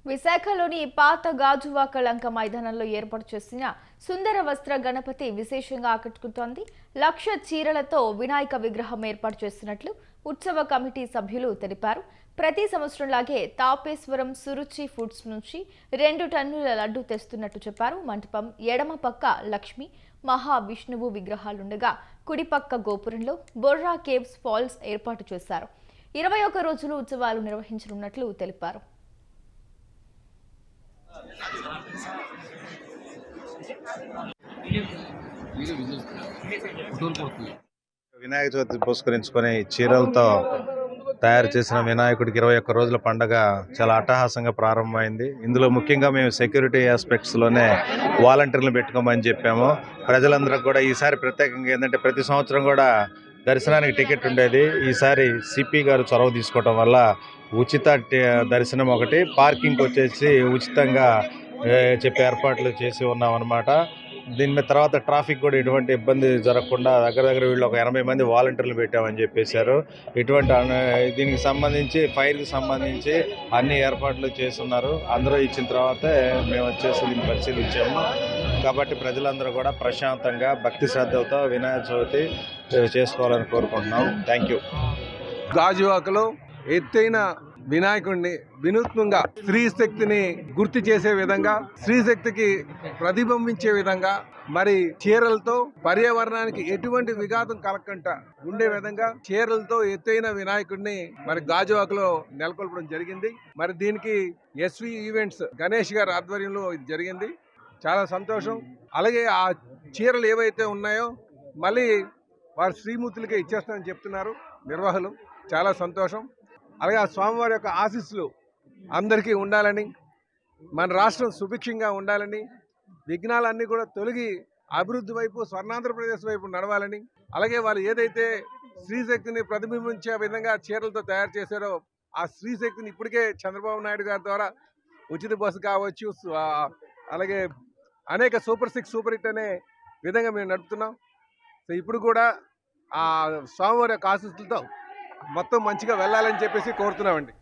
విశాఖలోని పాత గాజువాక లంక మైదానంలో ఏర్పాటు చేసిన సుందర వస్త్ర గణపతి విశేషంగా ఆకట్టుకుంటోంది. 1,00,000 చీరలతో వినాయక విగ్రహం ఏర్పాటు చేస్తున్నట్లు ఉత్సవ కమిటీ సభ్యులు తెలిపారు. ప్రతి సంవత్సరంలాగే తాపేశ్వరం సురుచి ఫుడ్స్ నుంచి 2 టన్నుల లడ్డు తెస్తున్నట్టు చెప్పారు. మంటపం ఎడమ పక్క లక్ష్మి, మహావిష్ణువు విగ్రహాలుండగా కుడిపక్క గోపురంలో బొర్రా కేవ్స్ ఫాల్స్ ఏర్పాటు చేశారు. 21 రోజులు ఉత్సవాలు నిర్వహించనున్నట్లు తెలిపారు. వినాయక చవితి పురస్కరించుకొని చీరలతో తయారు చేసిన వినాయకుడికి 21 రోజుల పండుగ చాలా అట్టహాసంగా ప్రారంభమైంది. ఇందులో ముఖ్యంగా మేము సెక్యూరిటీ ఆస్పెక్ట్స్లోనే వాలంటీర్లు పెట్టుకోమని చెప్పాము. ప్రజలందరూ కూడా ఈసారి ప్రత్యేకంగా ఏంటంటే ప్రతి సంవత్సరం కూడా దర్శనానికి టికెట్ ఉండేది. ఈసారి సిపి గారు చొరవ తీసుకోవడం వల్ల ఉచిత దర్శనం ఒకటి, పార్కింగ్ వచ్చేసి ఉచితంగా చెప్పే ఏర్పాట్లు చేసి ఉన్నామన్నమాట. దీని మీద తర్వాత ట్రాఫిక్ కూడా ఎటువంటి ఇబ్బంది జరగకుండా దగ్గర వీళ్ళు ఒక 80 మంది వాలంటీర్లు పెట్టామని చెప్పేశారు. ఇటువంటి దీనికి సంబంధించి ఫైర్కి సంబంధించి అన్ని ఏర్పాట్లు చేస్తున్నారు. అందరూ ఇచ్చిన తర్వాతే మేము వచ్చేసి దీన్ని పరిశీలించాము. కాబట్టి ప్రజలందరూ కూడా ప్రశాంతంగా భక్తి శ్రద్ధలతో వినాయక చవితి చేసుకోవాలని కోరుకుంటున్నాం. Thank you. గాజువాకలో ఎత్తైన వినాయకుడిని వినూత్నంగా స్త్రీ శక్తిని గుర్తు చేసే విధంగా, స్త్రీ శక్తికి ప్రతిబింబించే విధంగా, మరి చీరలతో పర్యావరణానికి ఎటువంటి విఘాతం కలగకుండా ఉండే విధంగా చీరలతో ఎత్తైన వినాయకుడిని మరి గాజువాకలో నెలకొల్పడం జరిగింది. మరి దీనికి ఎస్వి ఈవెంట్స్ గణేష్ గారి ఆధ్వర్యంలో ఇది జరిగింది. చాలా సంతోషం. అలాగే ఆ చీరలు ఏవైతే ఉన్నాయో మళ్ళీ వారి శ్రీమూర్తులకే ఇచ్చేస్తామని చెప్తున్నారు నిర్వాహకులు. చాలా సంతోషం. అలాగే ఆ స్వామివారి యొక్క ఆశీస్సులు అందరికీ ఉండాలని, మన రాష్ట్రం సుభిక్షంగా ఉండాలని, విఘ్నాలన్నీ కూడా తొలగి అభివృద్ధి వైపు స్వర్ణాంధ్రప్రదేశ్ వైపు నడవాలని, అలాగే వాళ్ళు ఏదైతే స్త్రీశక్తిని ప్రతిబింబించే విధంగా చీరలతో తయారు చేశారో ఆ స్త్రీశక్తిని ఇప్పటికే చంద్రబాబు నాయుడు గారి ద్వారా ఉచిత బస్సు కావచ్చు, అలాగే అనేక సూపర్ 6 సూపర్ హిట్ అనే విధంగా మేము నడుపుతున్నాం. సో ఇప్పుడు కూడా ఆ స్వామివారి యొక్క ఆశీస్సులతో మొత్తం మంచిగా వెళ్ళాలని చెప్పేసి కోరుతున్నామండి.